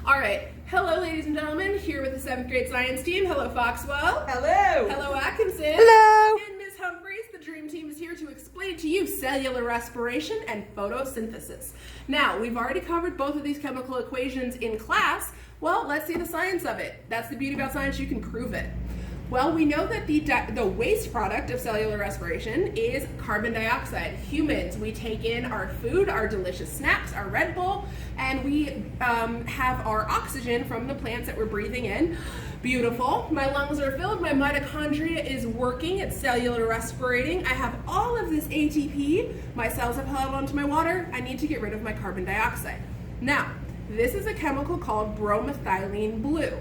All right. Hello, ladies and gentlemen. Here with the 7th grade science team. Hello, Foxwell. Hello. Hello, Atkinson. Hello. And Ms. Humphreys. The dream team is here to explain to you cellular respiration and photosynthesis. Now, we've already covered both of these chemical equations in class. Well, let's see the science of it. That's the beauty about science. You can prove it. Well, we know that the waste product of cellular respiration is carbon dioxide. Humans, we take in our food, our delicious snacks, our Red Bull, and we have our oxygen from the plants that we're breathing in. Beautiful. My lungs are filled. My mitochondria is working. It's cellular respirating. I have all of this ATP. My cells have held onto my water. I need to get rid of my carbon dioxide. Now, this is a chemical called bromethylene blue.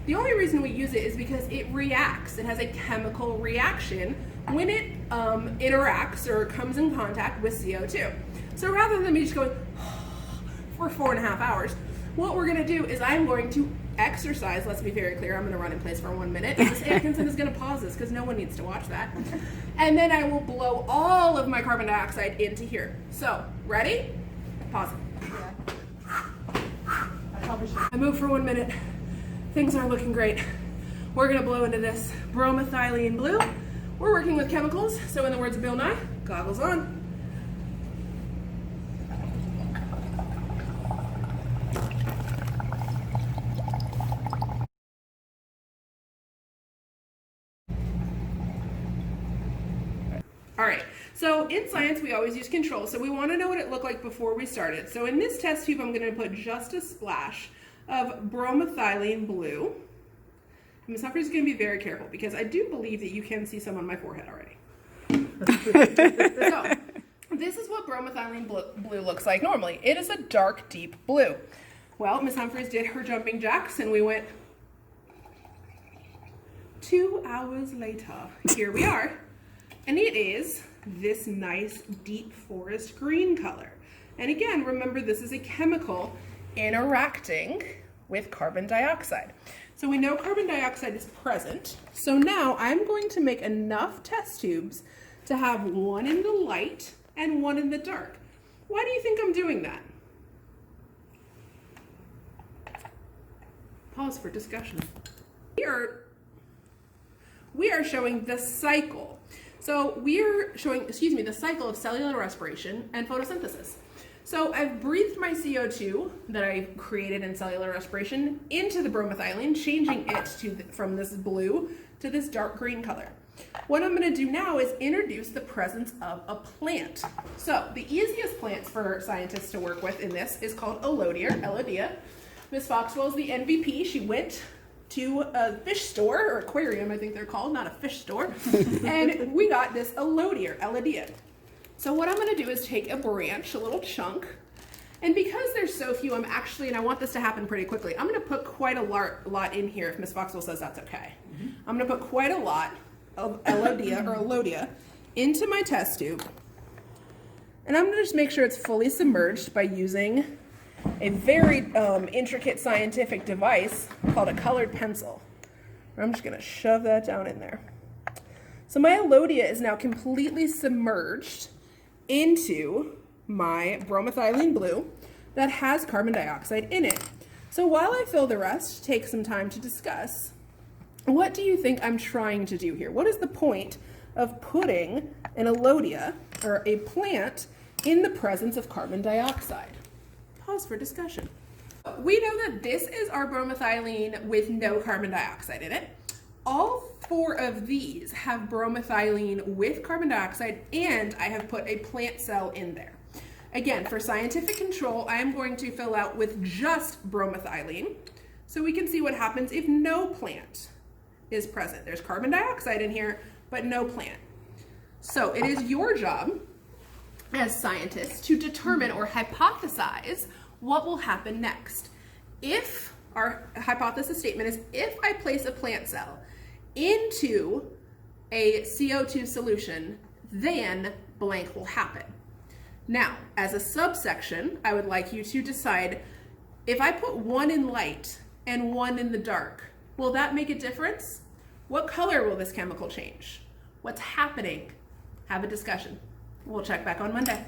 The only reason we use it is because it reacts. It has a chemical reaction when it interacts or comes in contact with CO2. So rather than me just going for 4.5 hours, what we're going to do is I'm going to exercise. Let's be very clear. I'm going to run in place for 1 minute. Ms. Atkinson is going to pause this because no one needs to watch that. And then I will blow all of my carbon dioxide into here. So, ready? Pause it. I move for 1 minute. Things are looking great. We're gonna blow into this bromethylene blue. We're working with chemicals, so in the words of Bill Nye, goggles on. All right, so in science, we always use control, so we wanna know what it looked like before we started. So in this test tube, I'm gonna put just a splash of bromethylene blue. Ms. Humphreys is going to be very careful because I do believe that you can see some on my forehead already. So, this is what bromethylene blue looks like normally. It is a dark, deep blue. Well, Ms. Humphreys did her jumping jacks and we went 2 hours later. Here we are. And it is this nice, deep forest green color. And again, remember this is a chemical interacting with carbon dioxide. So we know carbon dioxide is present. So now I'm going to make enough test tubes to have one in the light and one in the dark. Why do you think I'm doing that? Pause for discussion. We are showing the cycle. So we're showing, the cycle of cellular respiration and photosynthesis. So I've breathed my CO2 that I created in cellular respiration into the bromethylene, changing it from this blue to this dark green color. What I'm going to do now is introduce the presence of a plant. So the easiest plants for scientists to work with in this is called Elodea. Ms. Foxwell is the MVP. She went to a fish store, or aquarium I think they're called, not a fish store, and we got this Elodea. So what I'm going to do is take a branch, a little chunk, and because there's so few, and I want this to happen pretty quickly, I'm going to put quite a lot in here if Ms. Foxwell says that's okay. I'm going to put quite a lot of Elodea into my test tube, and I'm going to just make sure it's fully submerged by using a very intricate scientific device called a colored pencil. I'm just going to shove that down in there. So my Elodea is now completely submerged into my bromethylene blue that has carbon dioxide in it. So while I fill the rest, take some time to discuss, what do you think I'm trying to do here? What is the point of putting an Elodea, or a plant, in the presence of carbon dioxide? Pause for discussion. We know that this is our bromethylene with no carbon dioxide in it. All 4 of these have bromethylene with carbon dioxide, and I have put a plant cell in there. Again, for scientific control, I am going to fill out with just bromethylene so we can see what happens if no plant is present. There's carbon dioxide in here, but no plant. So it is your job as scientists to determine or hypothesize what will happen next. If our hypothesis statement is, if I place a plant cell into a CO2 solution, then blank will happen. Now, as a subsection, I would like you to decide, if I put one in light and one in the dark, will that make a difference? What color will this chemical change? What's happening? Have a discussion. We'll check back on Monday.